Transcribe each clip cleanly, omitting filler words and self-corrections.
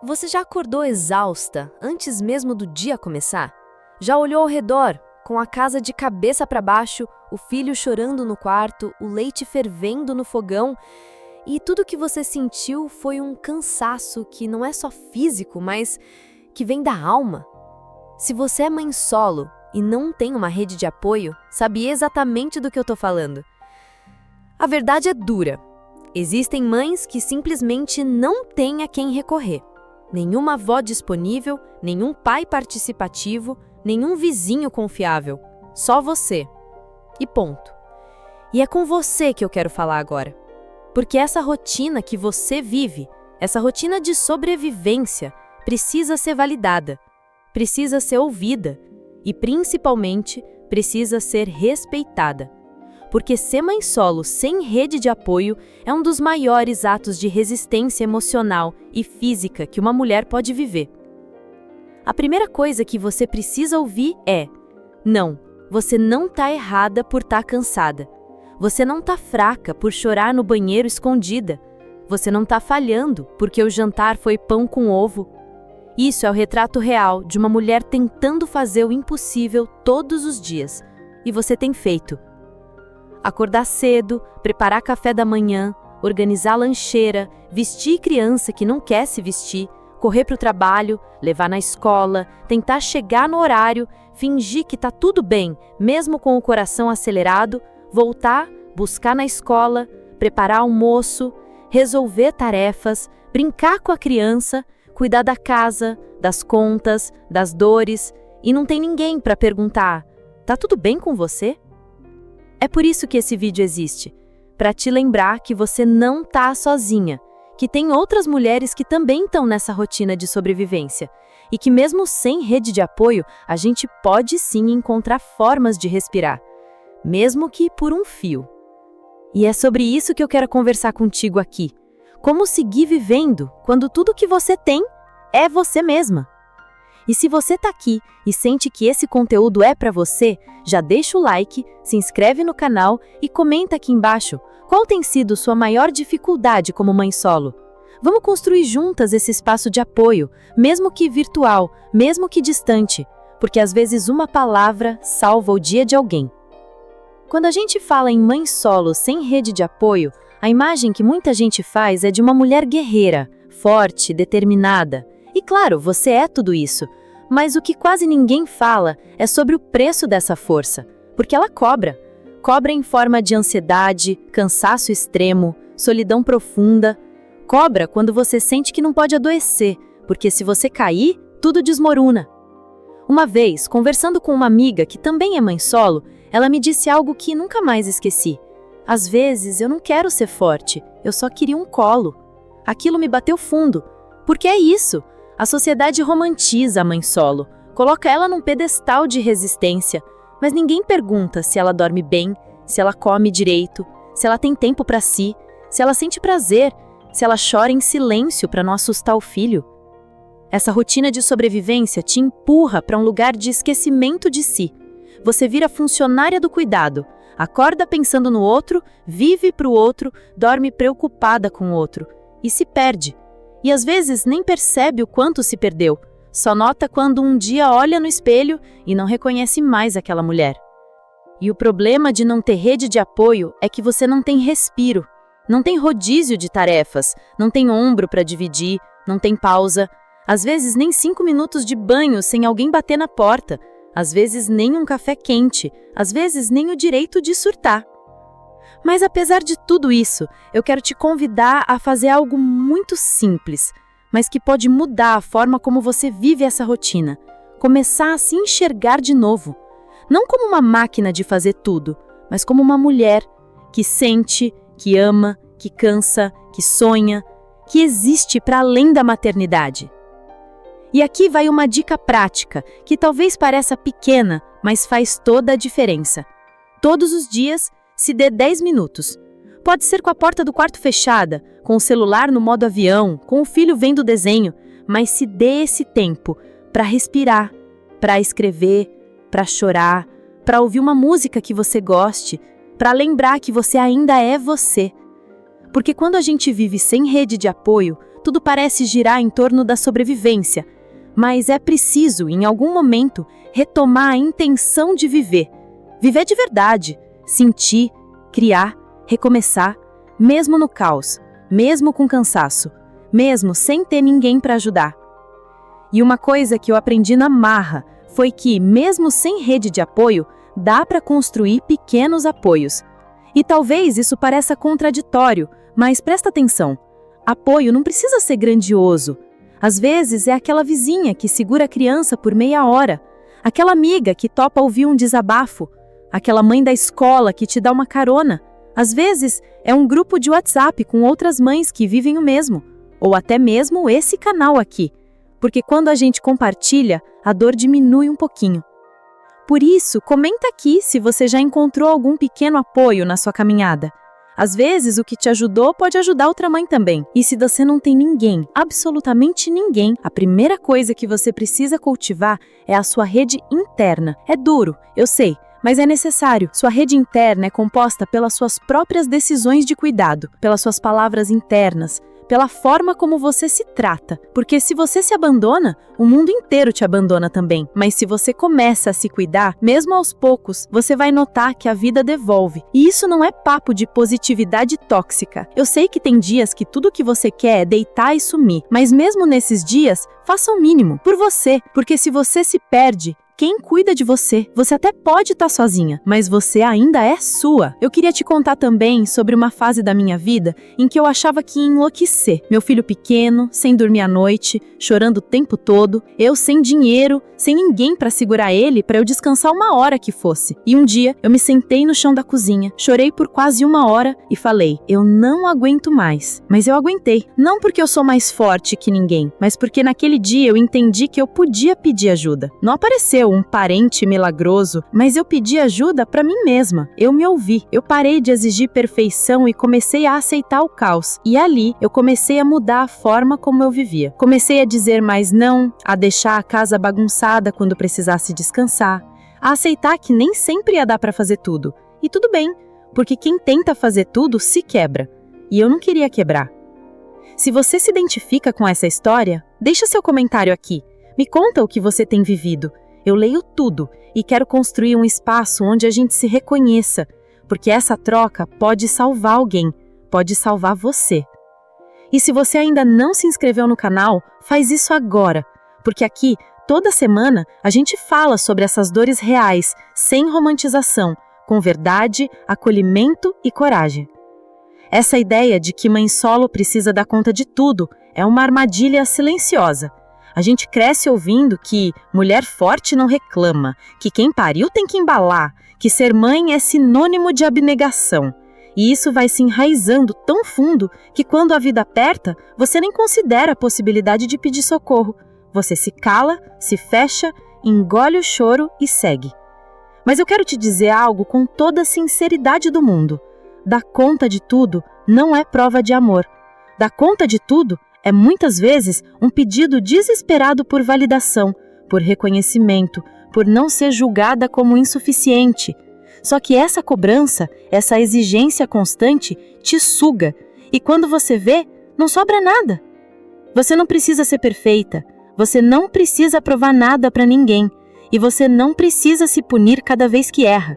Você já acordou exausta antes mesmo do dia começar? Já olhou ao redor, com a casa de cabeça para baixo, o filho chorando no quarto, o leite fervendo no fogão, e tudo que você sentiu foi um cansaço que não é só físico, mas que vem da alma? Se você é mãe solo e não tem uma rede de apoio, sabe exatamente do que eu tô falando. A verdade é dura. Existem mães que simplesmente não têm a quem recorrer. Nenhuma avó disponível, nenhum pai participativo, nenhum vizinho confiável. Só você. E ponto. E é com você que eu quero falar agora. Porque essa rotina que você vive, essa rotina de sobrevivência, precisa ser validada, precisa ser ouvida e, principalmente, precisa ser respeitada. Porque ser mãe solo sem rede de apoio é um dos maiores atos de resistência emocional e física que uma mulher pode viver. A primeira coisa que você precisa ouvir é: não, você não está errada por estar cansada. Você não está fraca por chorar no banheiro escondida. Você não está falhando porque o jantar foi pão com ovo. Isso é o retrato real de uma mulher tentando fazer o impossível todos os dias. E você tem feito. Acordar cedo, preparar café da manhã, organizar a lancheira, vestir criança que não quer se vestir, correr para o trabalho, levar na escola, tentar chegar no horário, fingir que está tudo bem, mesmo com o coração acelerado, voltar, buscar na escola, preparar almoço, resolver tarefas, brincar com a criança, cuidar da casa, das contas, das dores, e não tem ninguém para perguntar: tá tudo bem com você? É por isso que esse vídeo existe, para te lembrar que você não tá sozinha, que tem outras mulheres que também estão nessa rotina de sobrevivência, e que mesmo sem rede de apoio, a gente pode sim encontrar formas de respirar, mesmo que por um fio. E é sobre isso que eu quero conversar contigo aqui. Como seguir vivendo quando tudo que você tem é você mesma? E se você tá aqui e sente que esse conteúdo é para você, já deixa o like, se inscreve no canal e comenta aqui embaixo qual tem sido sua maior dificuldade como mãe solo. Vamos construir juntas esse espaço de apoio, mesmo que virtual, mesmo que distante, porque às vezes uma palavra salva o dia de alguém. Quando a gente fala em mãe solo sem rede de apoio, a imagem que muita gente faz é de uma mulher guerreira, forte, determinada. E claro, você é tudo isso, mas o que quase ninguém fala é sobre o preço dessa força, porque ela cobra. Cobra em forma de ansiedade, cansaço extremo, solidão profunda. Cobra quando você sente que não pode adoecer, porque se você cair, tudo desmorona. Uma vez, conversando com uma amiga que também é mãe solo, ela me disse algo que nunca mais esqueci. Às vezes eu não quero ser forte, eu só queria um colo. Aquilo me bateu fundo, porque é isso. A sociedade romantiza a mãe solo, coloca ela num pedestal de resistência, mas ninguém pergunta se ela dorme bem, se ela come direito, se ela tem tempo para si, se ela sente prazer, se ela chora em silêncio para não assustar o filho. Essa rotina de sobrevivência te empurra para um lugar de esquecimento de si. Você vira funcionária do cuidado, acorda pensando no outro, vive para o outro, dorme preocupada com o outro e se perde. E às vezes nem percebe o quanto se perdeu, só nota quando um dia olha no espelho e não reconhece mais aquela mulher. E o problema de não ter rede de apoio é que você não tem respiro, não tem rodízio de tarefas, não tem ombro para dividir, não tem pausa, às vezes nem 5 minutos de banho sem alguém bater na porta, às vezes nem um café quente, às vezes nem o direito de surtar. Mas apesar de tudo isso, eu quero te convidar a fazer algo muito simples, mas que pode mudar a forma como você vive essa rotina. Começar a se enxergar de novo. Não como uma máquina de fazer tudo, mas como uma mulher que sente, que ama, que cansa, que sonha, que existe para além da maternidade. E aqui vai uma dica prática, que talvez pareça pequena, mas faz toda a diferença. Todos os dias, se dê 10 minutos. Pode ser com a porta do quarto fechada, com o celular no modo avião, com o filho vendo o desenho, mas se dê esse tempo para respirar, para escrever, para chorar, para ouvir uma música que você goste, para lembrar que você ainda é você. Porque quando a gente vive sem rede de apoio, tudo parece girar em torno da sobrevivência. Mas é preciso, em algum momento, retomar a intenção de viver. Viver de verdade, sentir, criar, recomeçar, mesmo no caos, mesmo com cansaço, mesmo sem ter ninguém para ajudar. E uma coisa que eu aprendi na marra foi que, mesmo sem rede de apoio, dá para construir pequenos apoios. E talvez isso pareça contraditório, mas presta atenção. Apoio não precisa ser grandioso. Às vezes é aquela vizinha que segura a criança por meia hora, aquela amiga que topa ouvir um desabafo, aquela mãe da escola que te dá uma carona. Às vezes é um grupo de WhatsApp com outras mães que vivem o mesmo, ou até mesmo esse canal aqui, porque quando a gente compartilha, a dor diminui um pouquinho. Por isso, comenta aqui se você já encontrou algum pequeno apoio na sua caminhada. Às vezes, o que te ajudou pode ajudar outra mãe também. E se você não tem ninguém, absolutamente ninguém, a primeira coisa que você precisa cultivar é a sua rede interna. É duro, eu sei, mas é necessário. Sua rede interna é composta pelas suas próprias decisões de cuidado, pelas suas palavras internas, pela forma como você se trata. Porque se você se abandona, o mundo inteiro te abandona também. Mas se você começa a se cuidar, mesmo aos poucos, você vai notar que a vida devolve. E isso não é papo de positividade tóxica. Eu sei que tem dias que tudo que você quer é deitar e sumir. Mas mesmo nesses dias, faça o mínimo. Por você. Porque se você se perde, quem cuida de você? Você até pode estar sozinha, mas você ainda é sua. Eu queria te contar também sobre uma fase da minha vida em que eu achava que ia enlouquecer. Meu filho pequeno, sem dormir à noite, chorando o tempo todo, eu sem dinheiro, sem ninguém para segurar ele para eu descansar uma hora que fosse. E um dia, eu me sentei no chão da cozinha, chorei por quase uma hora e falei, eu não aguento mais. Mas eu aguentei. Não porque eu sou mais forte que ninguém, mas porque naquele dia eu entendi que eu podia pedir ajuda. Não apareceu um parente milagroso, mas eu pedi ajuda para mim mesma. Eu me ouvi. Eu parei de exigir perfeição e comecei a aceitar o caos. E ali, eu comecei a mudar a forma como eu vivia. Comecei a dizer mais não, a deixar a casa bagunçada quando precisasse descansar, a aceitar que nem sempre ia dar para fazer tudo. E tudo bem, porque quem tenta fazer tudo se quebra. E eu não queria quebrar. Se você se identifica com essa história, deixa seu comentário aqui. Me conta o que você tem vivido. Eu leio tudo e quero construir um espaço onde a gente se reconheça, porque essa troca pode salvar alguém, pode salvar você. E se você ainda não se inscreveu no canal, faz isso agora, porque aqui, toda semana, a gente fala sobre essas dores reais, sem romantização, com verdade, acolhimento e coragem. Essa ideia de que mãe solo precisa dar conta de tudo é uma armadilha silenciosa. A gente cresce ouvindo que mulher forte não reclama, que quem pariu tem que embalar, que ser mãe é sinônimo de abnegação. E isso vai se enraizando tão fundo que quando a vida aperta, você nem considera a possibilidade de pedir socorro. Você se cala, se fecha, engole o choro e segue. Mas eu quero te dizer algo com toda a sinceridade do mundo. Dar conta de tudo não é prova de amor. Dar conta de tudo é muitas vezes um pedido desesperado por validação, por reconhecimento, por não ser julgada como insuficiente. Só que essa cobrança, essa exigência constante, te suga. E quando você vê, não sobra nada. Você não precisa ser perfeita. Você não precisa provar nada para ninguém. E você não precisa se punir cada vez que erra.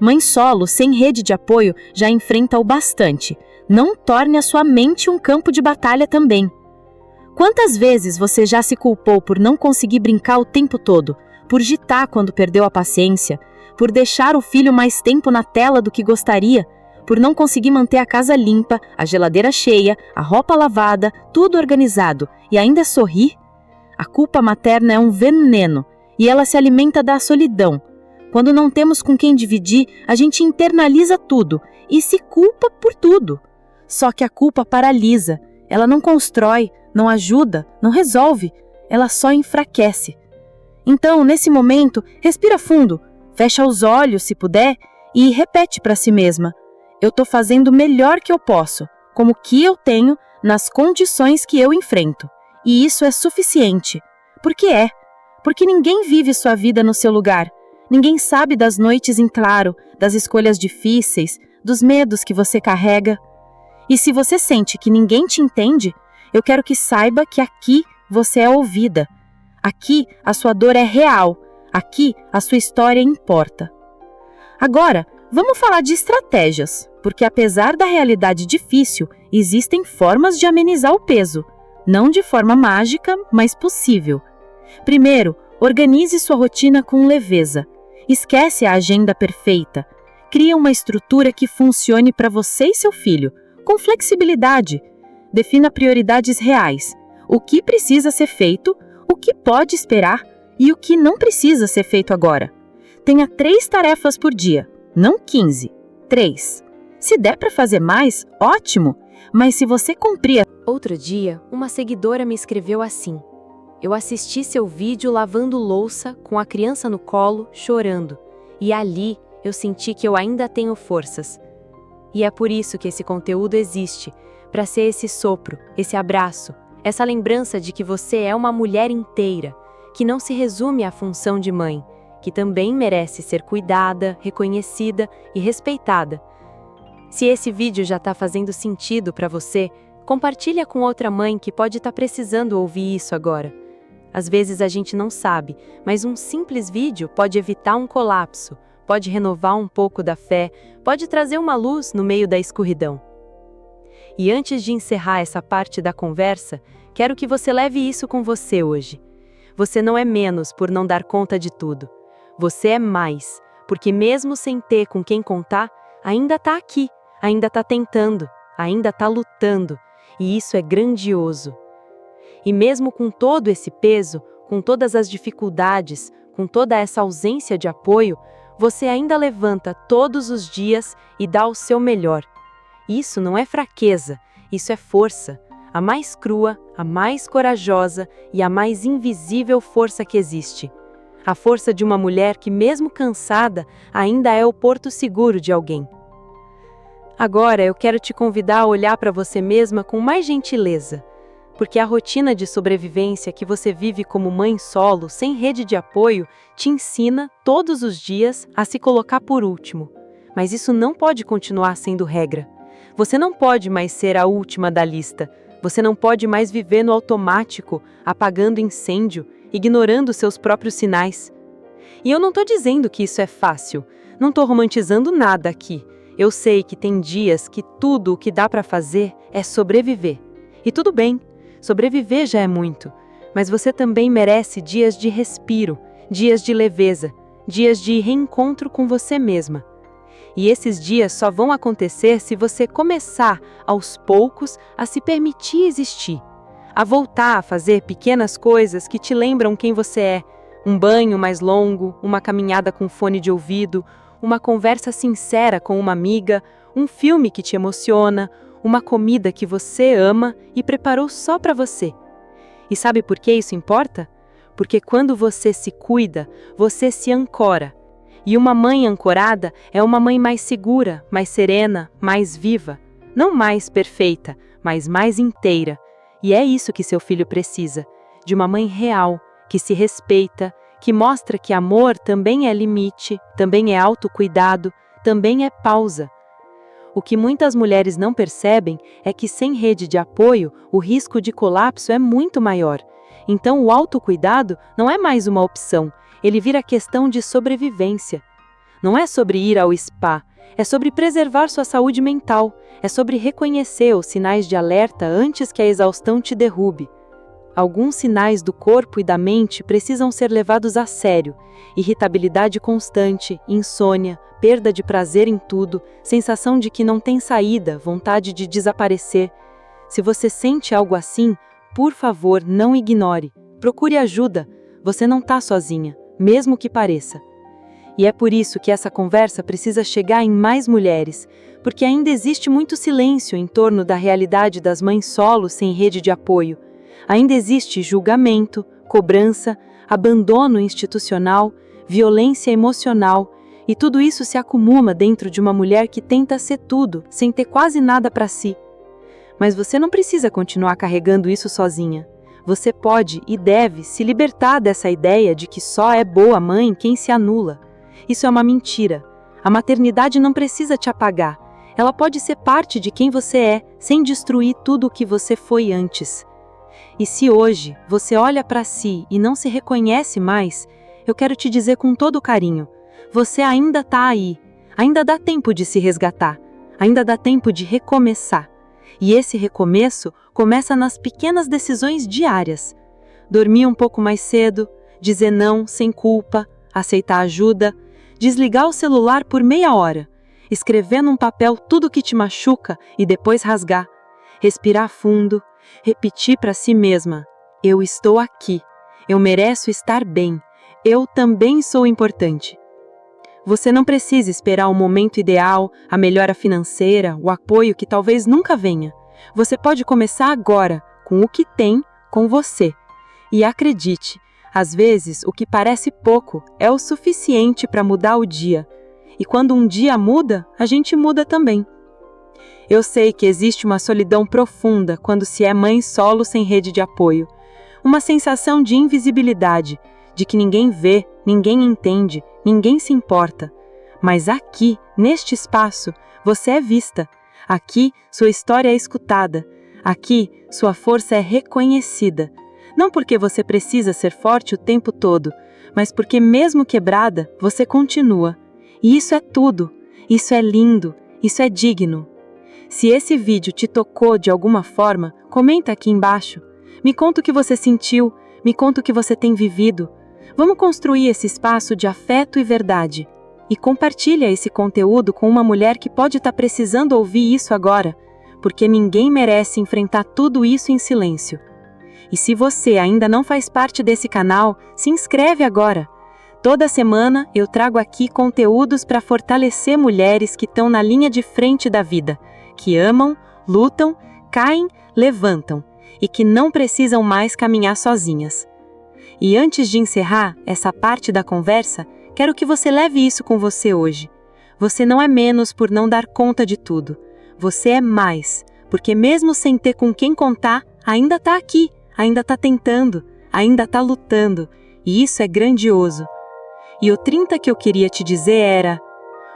Mãe solo, sem rede de apoio, já enfrenta o bastante. Não torne a sua mente um campo de batalha também. Quantas vezes você já se culpou por não conseguir brincar o tempo todo, por gitar quando perdeu a paciência, por deixar o filho mais tempo na tela do que gostaria, por não conseguir manter a casa limpa, a geladeira cheia, a roupa lavada, tudo organizado e ainda sorrir? A culpa materna é um veneno e ela se alimenta da solidão. Quando não temos com quem dividir, a gente internaliza tudo e se culpa por tudo. Só que a culpa paralisa, ela não constrói, não ajuda, não resolve, ela só enfraquece. Então, nesse momento, respira fundo, fecha os olhos se puder e repete para si mesma: eu estou fazendo o melhor que eu posso, como que eu tenho, nas condições que eu enfrento. E isso é suficiente. Por que é? Porque ninguém vive sua vida no seu lugar. Ninguém sabe das noites em claro, das escolhas difíceis, dos medos que você carrega. E se você sente que ninguém te entende, Eu quero que saiba que aqui você é ouvida. Aqui a sua dor é real. Aqui a sua história importa. Agora, vamos falar de estratégias, porque apesar da realidade difícil, existem formas de amenizar o peso. Não de forma mágica, mas possível. Primeiro, organize sua rotina com leveza. Esquece a agenda perfeita. Cria uma estrutura que funcione para você e seu filho, com flexibilidade. Defina prioridades reais. O que precisa ser feito, o que pode esperar e o que não precisa ser feito agora. Tenha 3 tarefas por dia, não 15. 3. Se der para fazer mais, ótimo, mas se você cumprir... Outro dia, uma seguidora me escreveu assim: eu assisti seu vídeo lavando louça, com a criança no colo, chorando, e ali eu senti que eu ainda tenho forças. E é por isso que esse conteúdo existe, para ser esse sopro, esse abraço, essa lembrança de que você é uma mulher inteira, que não se resume à função de mãe, que também merece ser cuidada, reconhecida e respeitada. Se esse vídeo já está fazendo sentido para você, compartilha com outra mãe que pode estar precisando ouvir isso agora. Às vezes a gente não sabe, mas um simples vídeo pode evitar um colapso, pode renovar um pouco da fé, pode trazer uma luz no meio da escuridão. E antes de encerrar essa parte da conversa, quero que você leve isso com você hoje. Você não é menos por não dar conta de tudo. Você é mais, porque mesmo sem ter com quem contar, ainda está aqui, ainda está tentando, ainda está lutando, e isso é grandioso. E mesmo com todo esse peso, com todas as dificuldades, com toda essa ausência de apoio, você ainda levanta todos os dias e dá o seu melhor. Isso não é fraqueza, isso é força, a mais crua, a mais corajosa e a mais invisível força que existe. A força de uma mulher que, mesmo cansada, ainda é o porto seguro de alguém. Agora eu quero te convidar a olhar para você mesma com mais gentileza, porque a rotina de sobrevivência que você vive como mãe solo, sem rede de apoio, te ensina, todos os dias, a se colocar por último. Mas isso não pode continuar sendo regra. Você não pode mais ser a última da lista. Você não pode mais viver no automático, apagando incêndio, ignorando seus próprios sinais. E eu não estou dizendo que isso é fácil. Não estou romantizando nada aqui. Eu sei que tem dias que tudo o que dá para fazer é sobreviver. E tudo bem. Sobreviver já é muito, mas você também merece dias de respiro, dias de leveza, dias de reencontro com você mesma. E esses dias só vão acontecer se você começar, aos poucos, a se permitir existir, a voltar a fazer pequenas coisas que te lembram quem você é, um banho mais longo, uma caminhada com fone de ouvido, uma conversa sincera com uma amiga, um filme que te emociona, uma comida que você ama e preparou só para você. E sabe por que isso importa? Porque quando você se cuida, você se ancora. E uma mãe ancorada é uma mãe mais segura, mais serena, mais viva. Não mais perfeita, mas mais inteira. E é isso que seu filho precisa, de uma mãe real, que se respeita, que mostra que amor também é limite, também é autocuidado, também é pausa. O que muitas mulheres não percebem é que sem rede de apoio, o risco de colapso é muito maior. Então o autocuidado não é mais uma opção, ele vira questão de sobrevivência. Não é sobre ir ao spa, é sobre preservar sua saúde mental, é sobre reconhecer os sinais de alerta antes que a exaustão te derrube. Alguns sinais do corpo e da mente precisam ser levados a sério. Irritabilidade constante, insônia, perda de prazer em tudo, sensação de que não tem saída, vontade de desaparecer. Se você sente algo assim, por favor, não ignore. Procure ajuda. Você não está sozinha, mesmo que pareça. E é por isso que essa conversa precisa chegar em mais mulheres, porque ainda existe muito silêncio em torno da realidade das mães solos sem rede de apoio. Ainda existe julgamento, cobrança, abandono institucional, violência emocional, e tudo isso se acumula dentro de uma mulher que tenta ser tudo, sem ter quase nada para si. Mas você não precisa continuar carregando isso sozinha. Você pode e deve se libertar dessa ideia de que só é boa mãe quem se anula. Isso é uma mentira. A maternidade não precisa te apagar. Ela pode ser parte de quem você é, sem destruir tudo o que você foi antes. E se hoje você olha para si e não se reconhece mais, eu quero te dizer com todo carinho, você ainda está aí, ainda dá tempo de se resgatar, ainda dá tempo de recomeçar. E esse recomeço começa nas pequenas decisões diárias. Dormir um pouco mais cedo, dizer não sem culpa, aceitar ajuda, desligar o celular por meia hora, escrever num papel tudo que te machuca e depois rasgar, respirar fundo, repetir para si mesma: eu estou aqui, eu mereço estar bem, eu também sou importante. Você não precisa esperar o momento ideal, a melhora financeira, o apoio que talvez nunca venha. Você pode começar agora, com o que tem, com você. E acredite, às vezes o que parece pouco é o suficiente para mudar o dia. E quando um dia muda, a gente muda também. Eu sei que existe uma solidão profunda quando se é mãe solo sem rede de apoio. Uma sensação de invisibilidade, de que ninguém vê, ninguém entende, ninguém se importa. Mas aqui, neste espaço, você é vista. Aqui, sua história é escutada. Aqui, sua força é reconhecida. Não porque você precisa ser forte o tempo todo, mas porque mesmo quebrada, você continua. E isso é tudo. Isso é lindo. Isso é digno. Se esse vídeo te tocou de alguma forma, comenta aqui embaixo. Me conta o que você sentiu, me conta o que você tem vivido. Vamos construir esse espaço de afeto e verdade. E compartilha esse conteúdo com uma mulher que pode estar precisando ouvir isso agora, porque ninguém merece enfrentar tudo isso em silêncio. E se você ainda não faz parte desse canal, se inscreve agora. Toda semana eu trago aqui conteúdos para fortalecer mulheres que estão na linha de frente da vida, que amam, lutam, caem, levantam e que não precisam mais caminhar sozinhas. E antes de encerrar essa parte da conversa, quero que você leve isso com você hoje. Você não é menos por não dar conta de tudo. Você é mais, porque mesmo sem ter com quem contar, ainda está aqui, ainda está tentando, ainda está lutando. E isso é grandioso. E o 30 que eu queria te dizer era: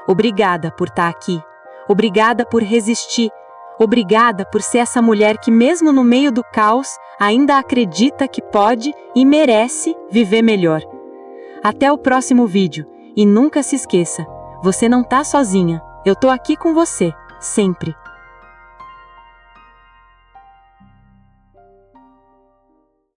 obrigada por estar aqui. Obrigada por resistir. Obrigada por ser essa mulher que mesmo no meio do caos, ainda acredita que pode e merece viver melhor. Até o próximo vídeo. E nunca se esqueça, você não tá sozinha. Eu tô aqui com você, sempre.